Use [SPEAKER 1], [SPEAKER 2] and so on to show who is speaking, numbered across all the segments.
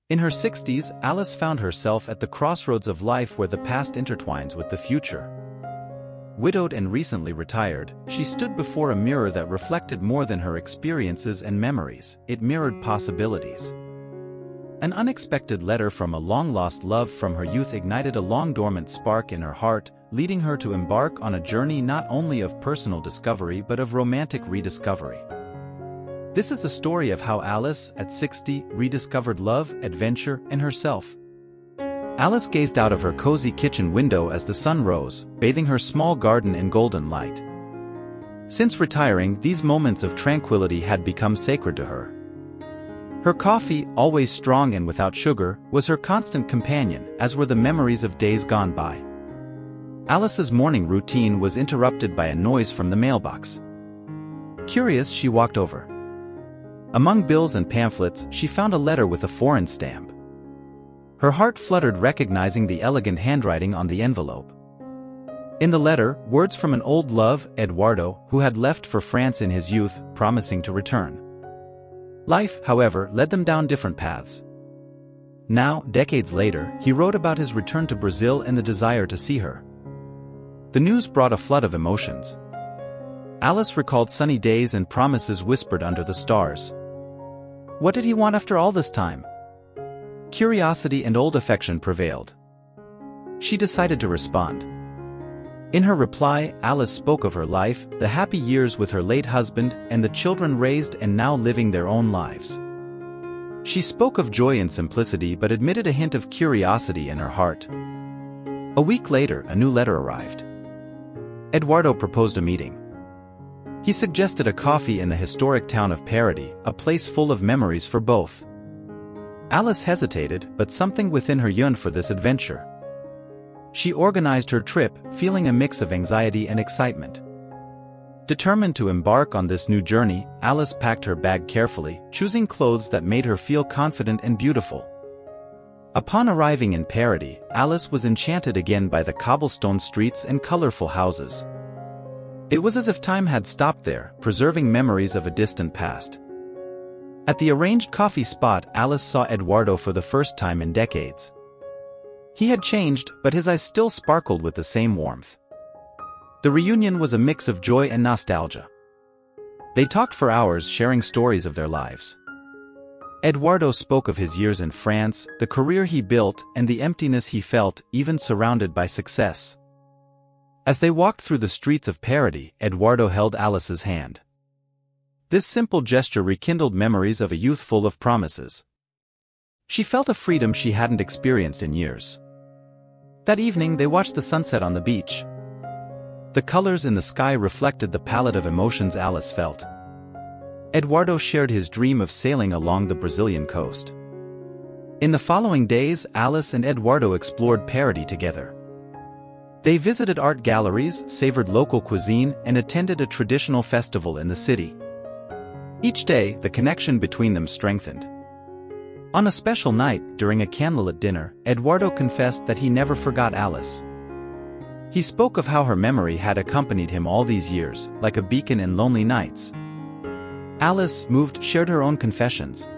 [SPEAKER 1] In her 60s, Alice found herself at the crossroads of life where the past intertwines with the future. Widowed and recently retired, she stood before a mirror that reflected more than her experiences and memories. It mirrored possibilities. An unexpected letter from a long-lost love from her youth ignited a long-dormant spark in her heart, leading her to embark on a journey not only of personal discovery but of romantic rediscovery. This is the story of how Alice, at 60, rediscovered love, adventure, and herself. Alice gazed out of her cozy kitchen window as the sun rose, bathing her small garden in golden light. Since retiring, these moments of tranquility had become sacred to her. Her coffee, always strong and without sugar, was her constant companion, as were the memories of days gone by. Alice's morning routine was interrupted by a noise from the mailbox. Curious, she walked over. Among bills and pamphlets, she found a letter with a foreign stamp. Her heart fluttered recognizing the elegant handwriting on the envelope. In the letter, words from an old love, Eduardo, who had left for France in his youth, promising to return. Life, however, led them down different paths. Now, decades later, he wrote about his return to Brazil and the desire to see her. The news brought a flood of emotions. Alice recalled sunny days and promises whispered under the stars. What did he want after all this time? Curiosity and old affection prevailed. She decided to respond. In her reply, Alice spoke of her life, the happy years with her late husband, and the children raised and now living their own lives. She spoke of joy and simplicity but admitted a hint of curiosity in her heart. A week later, a new letter arrived. Eduardo proposed a meeting. He suggested a coffee in the historic town of Parody, a place full of memories for both. Alice hesitated, but something within her yearned for this adventure. She organized her trip, feeling a mix of anxiety and excitement. Determined to embark on this new journey, Alice packed her bag carefully, choosing clothes that made her feel confident and beautiful. Upon arriving in Parody, Alice was enchanted again by the cobblestone streets and colorful houses. It was as if time had stopped there, preserving memories of a distant past. At the arranged coffee spot, Alice saw Eduardo for the first time in decades. He had changed, but his eyes still sparkled with the same warmth. The reunion was a mix of joy and nostalgia. They talked for hours, sharing stories of their lives. Eduardo spoke of his years in France, the career he built, and the emptiness he felt, even surrounded by success. As they walked through the streets of Parody, Eduardo held Alice's hand. This simple gesture rekindled memories of a youth full of promises. She felt a freedom she hadn't experienced in years. That evening they watched the sunset on the beach. The colors in the sky reflected the palette of emotions Alice felt. Eduardo shared his dream of sailing along the Brazilian coast. In the following days, Alice and Eduardo explored Parody together. They visited art galleries, savored local cuisine, and attended a traditional festival in the city. Each day, the connection between them strengthened. On a special night, during a candlelit dinner, Eduardo confessed that he never forgot Alice. He spoke of how her memory had accompanied him all these years, like a beacon in lonely nights. Alice, moved, shared her own confessions.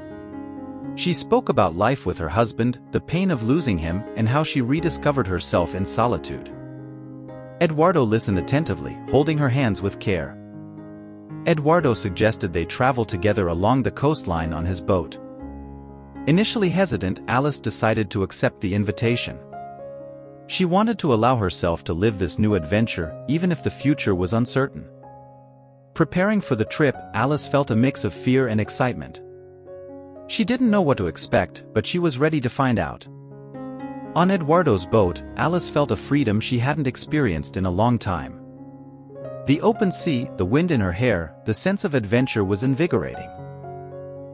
[SPEAKER 1] She spoke about life with her husband, the pain of losing him, and how she rediscovered herself in solitude. Eduardo listened attentively, holding her hands with care. Eduardo suggested they travel together along the coastline on his boat. Initially hesitant, Alice decided to accept the invitation. She wanted to allow herself to live this new adventure, even if the future was uncertain. Preparing for the trip, Alice felt a mix of fear and excitement. She didn't know what to expect, but she was ready to find out. On Eduardo's boat, Alice felt a freedom she hadn't experienced in a long time. The open sea, the wind in her hair, the sense of adventure was invigorating.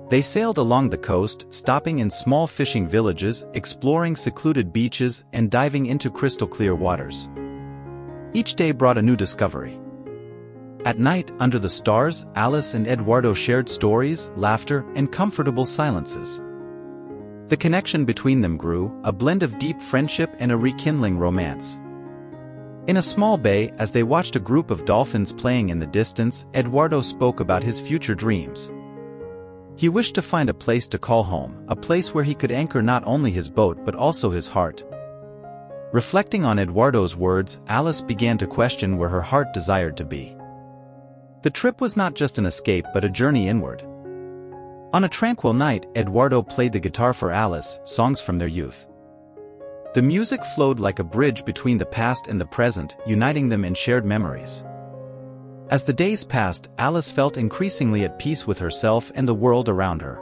[SPEAKER 1] They sailed along the coast, stopping in small fishing villages, exploring secluded beaches, and diving into crystal-clear waters. Each day brought a new discovery. At night, under the stars, Alice and Eduardo shared stories, laughter, and comfortable silences. The connection between them grew, a blend of deep friendship and a rekindling romance. In a small bay, as they watched a group of dolphins playing in the distance, Eduardo spoke about his future dreams. He wished to find a place to call home, a place where he could anchor not only his boat but also his heart. Reflecting on Eduardo's words, Alice began to question where her heart desired to be. The trip was not just an escape but a journey inward. On a tranquil night, Eduardo played the guitar for Alice, songs from their youth. The music flowed like a bridge between the past and the present, uniting them in shared memories. As the days passed, Alice felt increasingly at peace with herself and the world around her.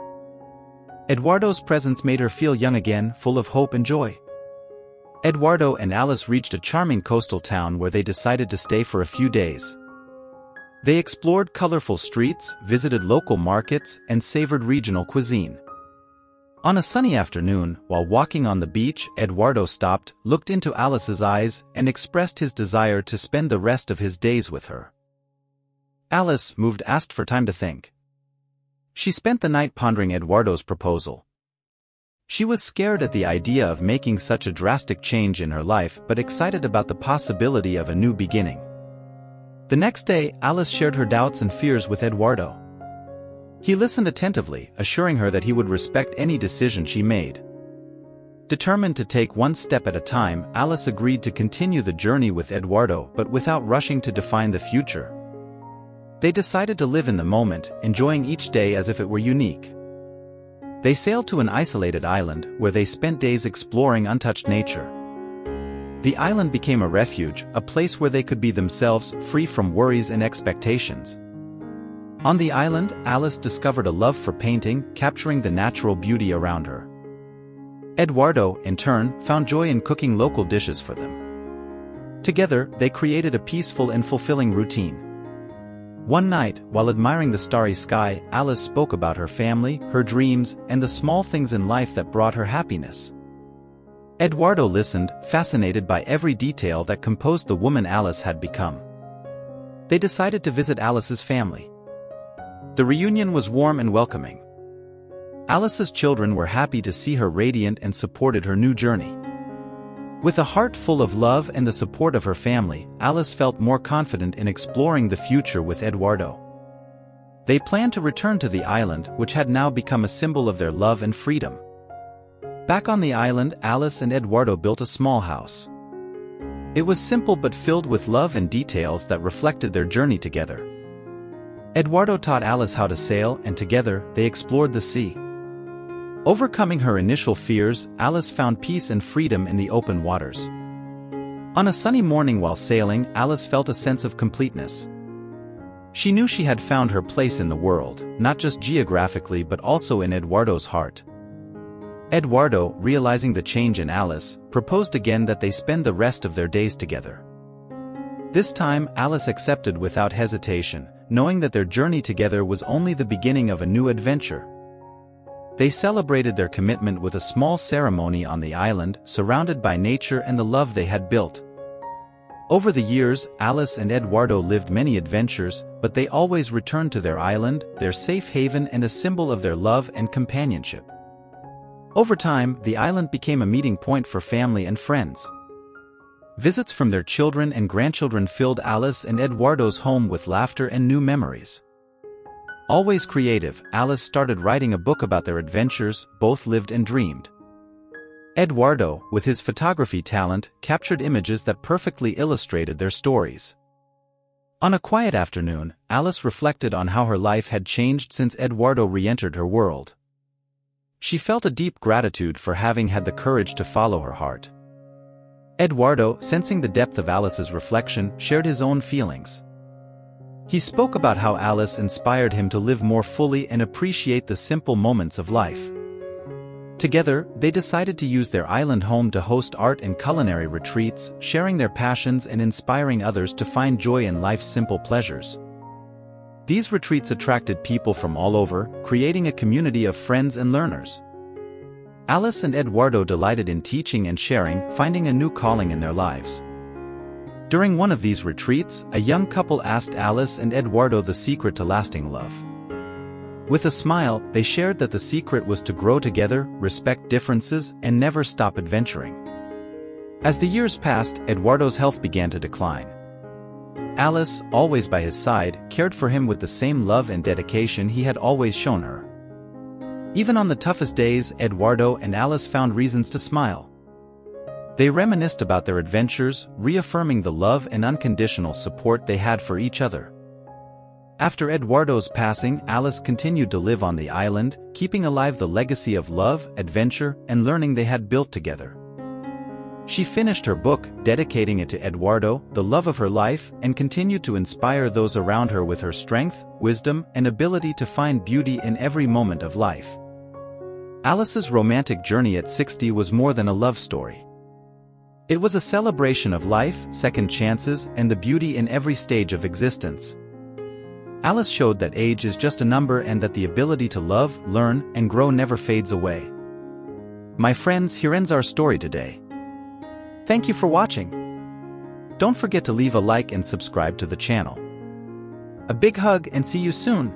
[SPEAKER 1] Eduardo's presence made her feel young again, full of hope and joy. Eduardo and Alice reached a charming coastal town where they decided to stay for a few days. They explored colorful streets, visited local markets, and savored regional cuisine. On a sunny afternoon, while walking on the beach, Eduardo stopped, looked into Alice's eyes, and expressed his desire to spend the rest of his days with her. Alice, moved, asked for time to think. She spent the night pondering Eduardo's proposal. She was scared at the idea of making such a drastic change in her life but excited about the possibility of a new beginning. The next day, Alice shared her doubts and fears with Eduardo. He listened attentively, assuring her that he would respect any decision she made. Determined to take one step at a time, Alice agreed to continue the journey with Eduardo but without rushing to define the future. They decided to live in the moment, enjoying each day as if it were unique. They sailed to an isolated island, where they spent days exploring untouched nature. The island became a refuge, a place where they could be themselves, free from worries and expectations. On the island, Alice discovered a love for painting, capturing the natural beauty around her. Eduardo, in turn, found joy in cooking local dishes for them. Together, they created a peaceful and fulfilling routine. One night, while admiring the starry sky, Alice spoke about her family, her dreams, and the small things in life that brought her happiness. Eduardo listened, fascinated by every detail that composed the woman Alice had become. They decided to visit Alice's family. The reunion was warm and welcoming. Alice's children were happy to see her radiant and supported her new journey. With a heart full of love and the support of her family, Alice felt more confident in exploring the future with Eduardo. They planned to return to the island, which had now become a symbol of their love and freedom. Back on the island, Alice and Eduardo built a small house. It was simple but filled with love and details that reflected their journey together. Eduardo taught Alice how to sail, and together, they explored the sea. Overcoming her initial fears, Alice found peace and freedom in the open waters. On a sunny morning while sailing, Alice felt a sense of completeness. She knew she had found her place in the world, not just geographically but also in Eduardo's heart. Eduardo, realizing the change in Alice, proposed again that they spend the rest of their days together. This time, Alice accepted without hesitation, knowing that their journey together was only the beginning of a new adventure. They celebrated their commitment with a small ceremony on the island, surrounded by nature and the love they had built. Over the years, Alice and Eduardo lived many adventures, but they always returned to their island, their safe haven and a symbol of their love and companionship. Over time, the island became a meeting point for family and friends. Visits from their children and grandchildren filled Alice and Eduardo's home with laughter and new memories. Always creative, Alice started writing a book about their adventures, both lived and dreamed. Eduardo, with his photography talent, captured images that perfectly illustrated their stories. On a quiet afternoon, Alice reflected on how her life had changed since Eduardo re-entered her world. She felt a deep gratitude for having had the courage to follow her heart. Eduardo, sensing the depth of Alice's reflection, shared his own feelings. He spoke about how Alice inspired him to live more fully and appreciate the simple moments of life. Together, they decided to use their island home to host art and culinary retreats, sharing their passions and inspiring others to find joy in life's simple pleasures. These retreats attracted people from all over, creating a community of friends and learners. Alice and Eduardo delighted in teaching and sharing, finding a new calling in their lives. During one of these retreats, a young couple asked Alice and Eduardo the secret to lasting love. With a smile, they shared that the secret was to grow together, respect differences, and never stop adventuring. As the years passed, Eduardo's health began to decline. Alice, always by his side, cared for him with the same love and dedication he had always shown her. Even on the toughest days, Eduardo and Alice found reasons to smile. They reminisced about their adventures, reaffirming the love and unconditional support they had for each other. After Eduardo's passing, Alice continued to live on the island, keeping alive the legacy of love, adventure, and learning they had built together. She finished her book, dedicating it to Eduardo, the love of her life, and continued to inspire those around her with her strength, wisdom, and ability to find beauty in every moment of life. Alice's romantic journey at 60 was more than a love story. It was a celebration of life, second chances, and the beauty in every stage of existence. Alice showed that age is just a number and that the ability to love, learn, and grow never fades away. My friends, here ends our story today. Thank you for watching. Don't forget to leave a like and subscribe to the channel. A big hug and see you soon.